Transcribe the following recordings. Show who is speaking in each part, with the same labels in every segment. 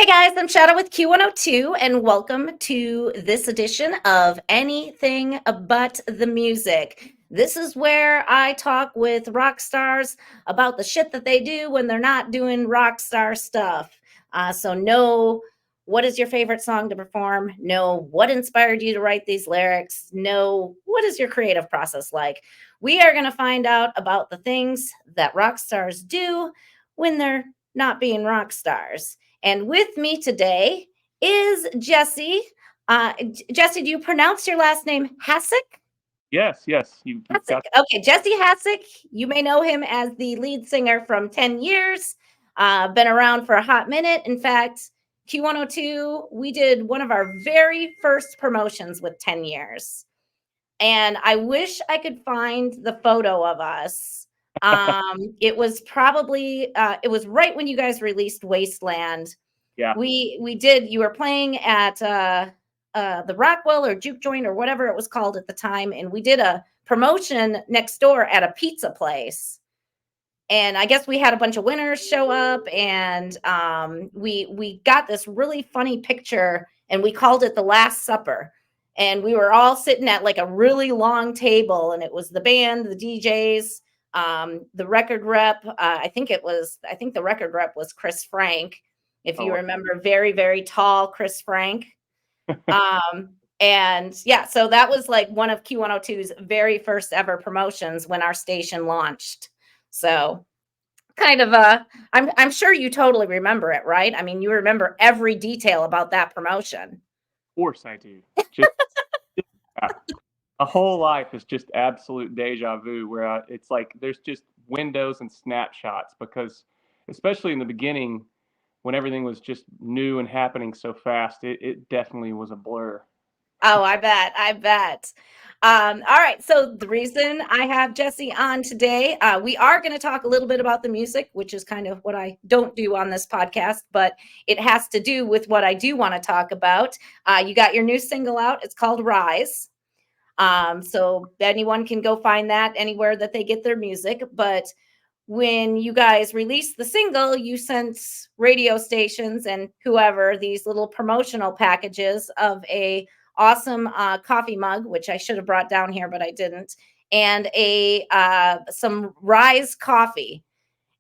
Speaker 1: Hey guys, I'm Shadow with Q102, and welcome to this edition of Anything But the Music. This is where I talk with rock stars about the shit that they do when they're not doing rock star stuff. So, know what is your favorite song to perform? Know what inspired you to write these lyrics? Know what is your creative process like? We are going to find out about the things that rock stars do when they're not being rock stars. And with me today is Jesse. Jesse, do you pronounce your last name Hasek?
Speaker 2: Yes, yes, you've
Speaker 1: Hasek.
Speaker 2: got
Speaker 1: Okay, Jesse Hasek. You may know him as the lead singer from 10 Years. Been around for a hot minute. In fact, Q102, we did one of our very first promotions with 10 Years. And I wish I could find the photo of us. It was probably it was right when you guys released Wasteland.
Speaker 2: yeah.
Speaker 1: We did. You were playing at the Rockwell or Juke Joint or whatever it was called at the time, and we did a promotion next door at a pizza place. And I guess we had a bunch of winners show up, and we got this really funny picture, and we called it the Last Supper. And we were all sitting at like a really long table, and it was the band, the DJs, the record rep. I think the record rep was Chris Frank, if you
Speaker 2: Oh,
Speaker 1: remember, very, very tall Chris Frank. And yeah, so that was like one of Q102's very first ever promotions when our station launched. So kind of I'm sure you totally remember it, right? I mean, you remember every detail about that promotion.
Speaker 2: of course I do. Just uh, a whole life is just absolute deja vu, where it's like there's just windows and snapshots because, especially in the beginning, when everything was just new and happening so fast, it definitely was a blur.
Speaker 1: Oh, I bet. I bet. All right. So the reason I have Jesse on today, we are going to talk a little bit about the music, which is kind of what I don't do on this podcast, but it has to do with what I do want to talk about. You got your new single out. It's called Rise. So anyone can go find that anywhere that they get their music. But when you guys released the single, you sent radio stations and whoever these little promotional packages of a awesome coffee mug, which I should have brought down here, but I didn't, and a some Rise coffee.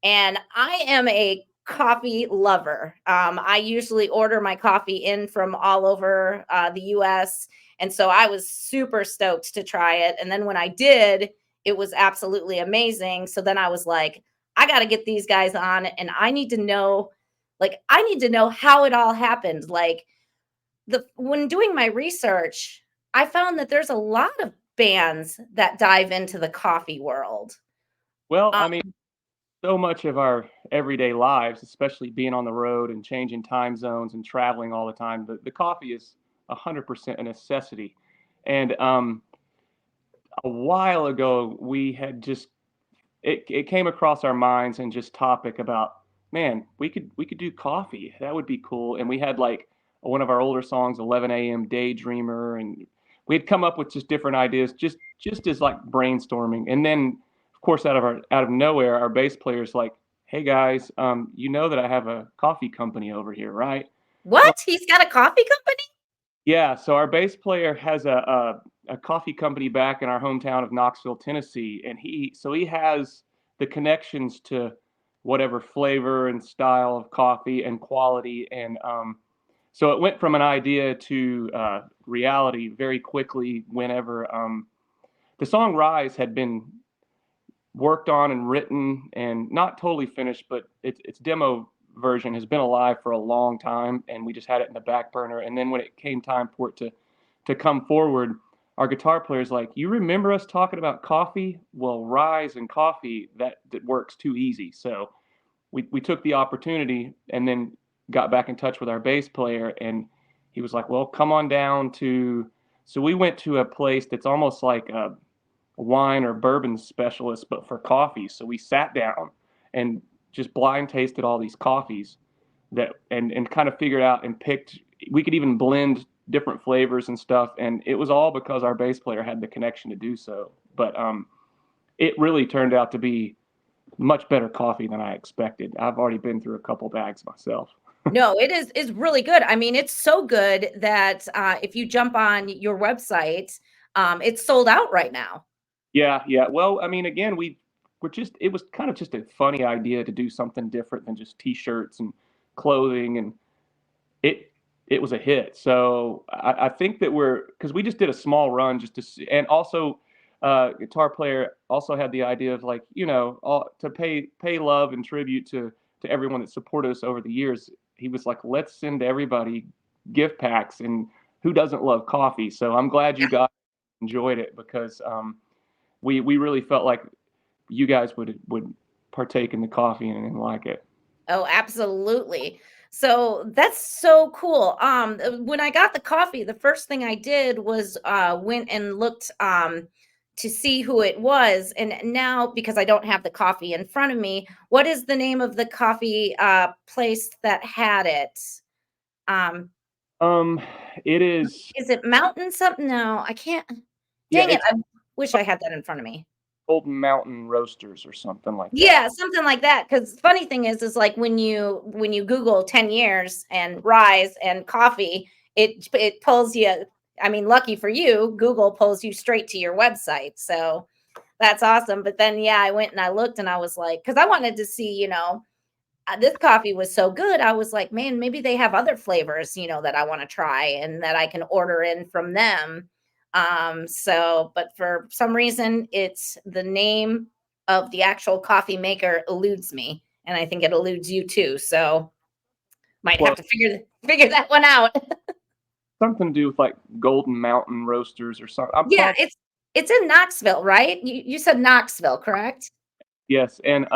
Speaker 1: And I am a coffee lover. I usually order my coffee in from all over the US. And so I was super stoked to try it. And then when I did, it was absolutely amazing. So then I was like, I got to get these guys on and I need to know how it all happened. Like the when doing my research, I found that there's a lot of bands that dive into the coffee world.
Speaker 2: Well,
Speaker 1: Um,
Speaker 2: I mean, so much of our everyday lives, especially being on the road and changing time zones and traveling all the time, the coffee is 100% a necessity. And a while ago, we had just it came across our minds and just topic about, man, we could do coffee, that would be cool. And we had like one of our older songs, 11 a.m. Daydreamer, and we had come up with just different ideas, just as like brainstorming. And then of course out of nowhere, our bass player's like, hey guys, you know that I have a coffee company over here, right? Well,
Speaker 1: what? He's got a coffee company?
Speaker 2: yeah, so our bass player has a coffee company back in our hometown of Knoxville, Tennessee, and he has the connections to whatever flavor and style of coffee and quality, and so it went from an idea to reality very quickly. Whenever the song "Rise" had been worked on and written and not totally finished, but its demo version has been alive for a long time, and we just had it in the back burner. And then when it came time for it to come forward, our guitar player's like, "You remember us talking about coffee? Well, Rise and coffee, that works too easy." So we took the opportunity and then got back in touch with our bass player, and he was like, "Well, come on down to." So we went to a place that's almost like a wine or bourbon specialist, but for coffee. So we sat down and just blind tasted all these coffees that and kind of figured out and picked. We could even blend different flavors and stuff, and it was all because our bass player had the connection to do so. But it really turned out to be much better coffee than I expected. I've already been through a couple bags myself.
Speaker 1: No, it is really good. I mean, it's so good that if you jump on your website, it's sold out right now.
Speaker 2: Yeah, yeah. Well, I mean, again, we're just it was kind of just a funny idea to do something different than just t-shirts and clothing, and it it was a hit. So I think that we're because we just did a small run just to see, and also guitar player also had the idea of like to pay love and tribute to everyone that supported us over the years. He was like, let's send everybody gift packs, and who doesn't love coffee? So I'm glad you guys enjoyed it because we really felt like you guys would partake in the coffee and like it.
Speaker 1: Oh, absolutely. So that's so cool. When I got the coffee, the first thing I did was went and looked to see who it was. And now, because I don't have the coffee in front of me, what is the name of the coffee place that had it? Um,
Speaker 2: Um, it is
Speaker 1: is it Mountain something? No, I can't.
Speaker 2: yeah,
Speaker 1: Dang it!
Speaker 2: it's
Speaker 1: I wish I had that in front of me.
Speaker 2: Golden Mountain Roasters or something like that.
Speaker 1: Yeah, something like that. Because funny thing is like when you Google 10 years and rise and coffee, it pulls you. I mean, lucky for you, Google pulls you straight to your website. So that's awesome. But then, yeah, I went and I looked and I was like, because I wanted to see, this coffee was so good. I was like, man, maybe they have other flavors, that I want to try and that I can order in from them. But for some reason, it's the name of the actual coffee maker eludes me, and I think it eludes you too. So might have
Speaker 2: Close.
Speaker 1: to figure that one out.
Speaker 2: Something to do with like Golden Mountain Roasters or something. I'm
Speaker 1: Yeah,
Speaker 2: probably
Speaker 1: it's in Knoxville, right? You said Knoxville, correct?
Speaker 2: yes, and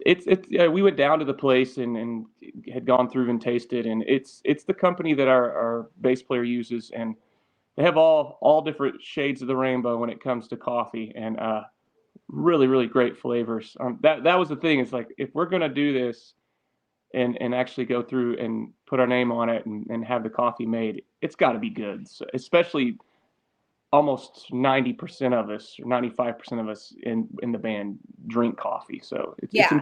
Speaker 2: it's yeah, we went down to the place and had gone through and tasted, and it's the company that our bass player uses, and they have all different shades of the rainbow when it comes to coffee, and really great flavors. That was the thing. It's like if we're gonna do this and actually go through and put our name on it and have the coffee made, it's got to be good. So, especially almost 90% of us or 95% of us in the band drink coffee. So it's
Speaker 1: Yeah.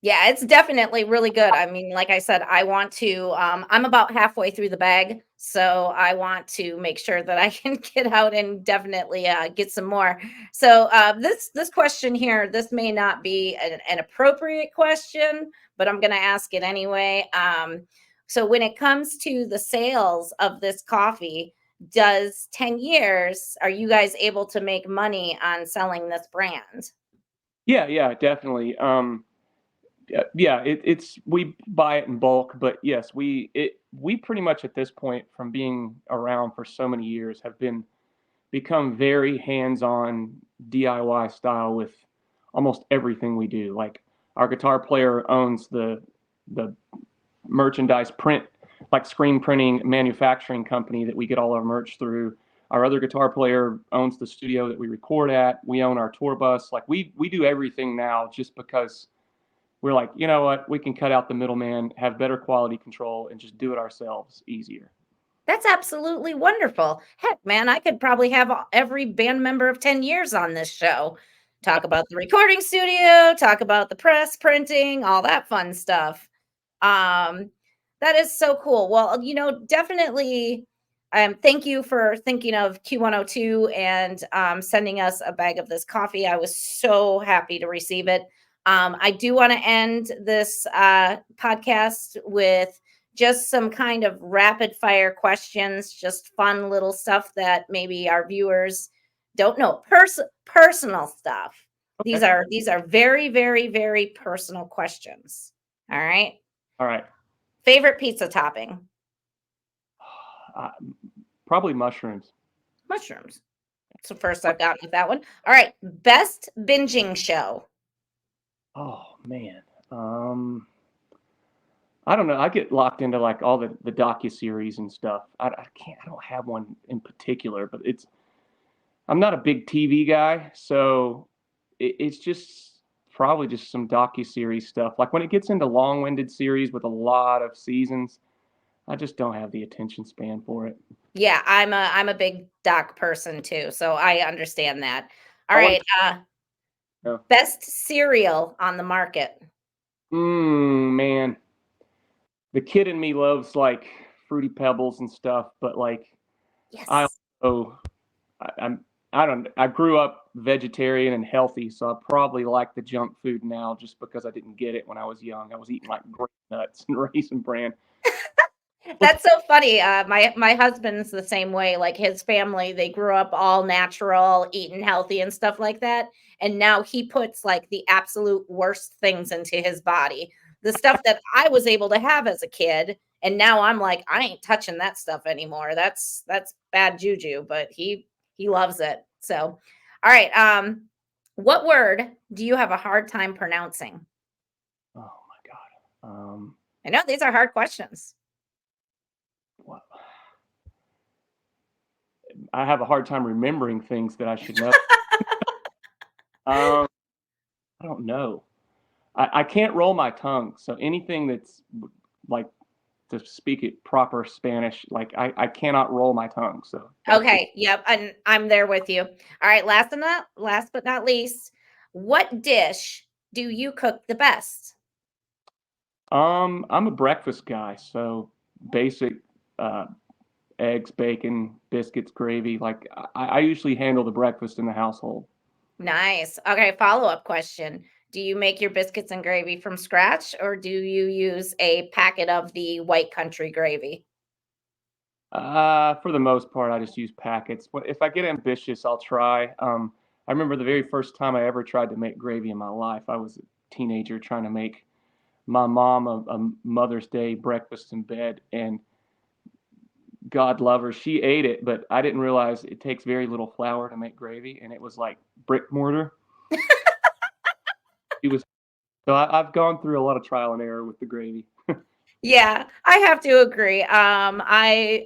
Speaker 1: Yeah, it's definitely really good. I mean, like I said, I want to I'm about halfway through the bag, so I want to make sure that I can get out and definitely get some more. So this question here, this may not be an appropriate question, but I'm going to ask it anyway. So when it comes to the sales of this coffee, does 10 years, are you guys able to make money on selling this brand?
Speaker 2: yeah, definitely. Yeah, it's we buy it in bulk, but yes, we pretty much at this point, from being around for so many years, have become very hands-on DIY style with almost everything we do. Like our guitar player owns the merchandise print, like screen printing manufacturing company that we get all our merch through. Our other guitar player owns the studio that we record at. We own our tour bus. Like we do everything now just because we're like, you know what, we can cut out the middleman, have better quality control, and just do it ourselves easier.
Speaker 1: That's absolutely wonderful. Heck, man, I could probably have every band member of 10 years on this show. Talk about the recording studio, talk about the press, printing, all that fun stuff. Um, that is so cool. Well, definitely thank you for thinking of Q102 and sending us a bag of this coffee. I was so happy to receive it. I do want to end this podcast with just some kind of rapid fire questions, just fun little stuff that maybe our viewers don't know. Personal stuff.
Speaker 2: Okay.
Speaker 1: These are very, very, very personal questions. All right.
Speaker 2: All right.
Speaker 1: Favorite pizza topping?
Speaker 2: Uh, Probably mushrooms.
Speaker 1: Mushrooms. It's the first I've gotten with that one. All right. Best binging show.
Speaker 2: Oh man. I don't know. I get locked into like all the docu series and stuff. I can't. I don't have one in particular, but it's. I'm not a big TV guy, so it's just probably just some docu series stuff. Like when it gets into long-winded series with a lot of seasons, I just don't have the attention span for it.
Speaker 1: Yeah, I'm a big doc person too, so I understand that. All
Speaker 2: I want
Speaker 1: right.
Speaker 2: to. Know.
Speaker 1: Best cereal on the market.
Speaker 2: Man. the kid in me loves like fruity pebbles and stuff, but like I
Speaker 1: Yes.
Speaker 2: also I'm I don't I grew up vegetarian and healthy, so I probably like the junk food now just because I didn't get it when I was young. I was eating like grape nuts and raisin bran.
Speaker 1: That's so funny. My husband's the same way. Like his family, they grew up all natural, eating healthy and stuff like that. And now he puts like the absolute worst things into his body. The stuff that I was able to have as a kid, and now I'm like, I ain't touching that stuff anymore. That's bad juju, but he loves it. So, all right. What word do you have a hard time pronouncing?
Speaker 2: Oh my god.
Speaker 1: I know these are hard questions.
Speaker 2: What? I have a hard time remembering things that I should know. Um, I don't know. I can't roll my tongue, so anything that's like to speak it proper Spanish, like I cannot roll my tongue. So that's the
Speaker 1: Okay, yep, and I'm there with you. All right, last but not least, what dish do you cook the best?
Speaker 2: I'm a breakfast guy, so basic uh, eggs, bacon, biscuits, gravy. Like I usually handle the breakfast in the household.
Speaker 1: Nice. Okay, follow-up question. Do you make your biscuits and gravy from scratch or do you use a packet of the white country gravy?
Speaker 2: For the most part, I just use packets. But if I get ambitious, I'll try. I remember the very first time I ever tried to make gravy in my life. I was a teenager trying to make my mom a Mother's Day breakfast in bed, and God love her, she ate it, but I didn't realize it takes very little flour to make gravy, and it was like brick mortar. It was so I've gone through a lot of trial and error with the gravy.
Speaker 1: Yeah, I have to agree. I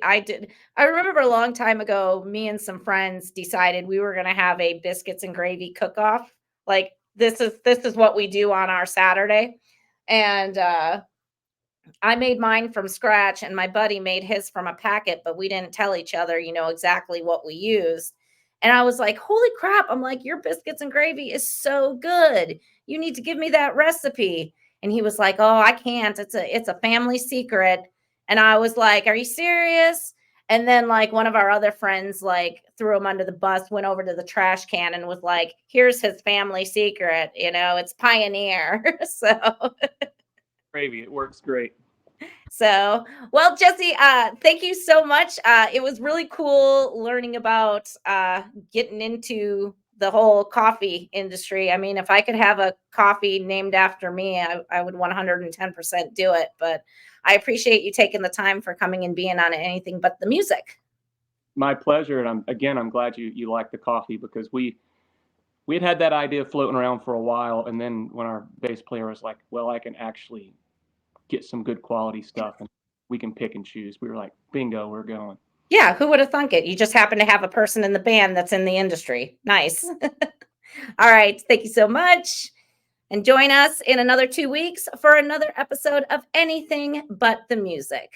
Speaker 1: remember a long time ago, me and some friends decided we were gonna have a biscuits and gravy cook-off. Like this is what we do on our Saturday. And I made mine from scratch and my buddy made his from a packet, but we didn't tell each other, exactly what we used. And I was like, "Holy crap." I'm like, "Your biscuits and gravy is so good. You need to give me that recipe." And he was like, "Oh, I can't. It's a family secret." And I was like, "Are you serious?" And then like one of our other friends like threw him under the bus, went over to the trash can and was like, "Here's his family secret, it's Pioneer." So
Speaker 2: Gravy, it works great.
Speaker 1: So, well, Jesse, thank you so much. It was really cool learning about getting into the whole coffee industry. I mean, if I could have a coffee named after me, I would 110% do it. But I appreciate you taking the time for coming and being on Anything But the Music.
Speaker 2: My pleasure, and I'm glad you like the coffee because we had that idea floating around for a while, and then when our bass player was like, "Well, I can actually get some good quality stuff, and we can pick and choose," we were like, "Bingo, we're going."
Speaker 1: Yeah, who would have thunk it? You just happen to have a person in the band that's in the industry. Nice. All right. Thank you so much. And join us in another 2 weeks for another episode of Anything But the Music.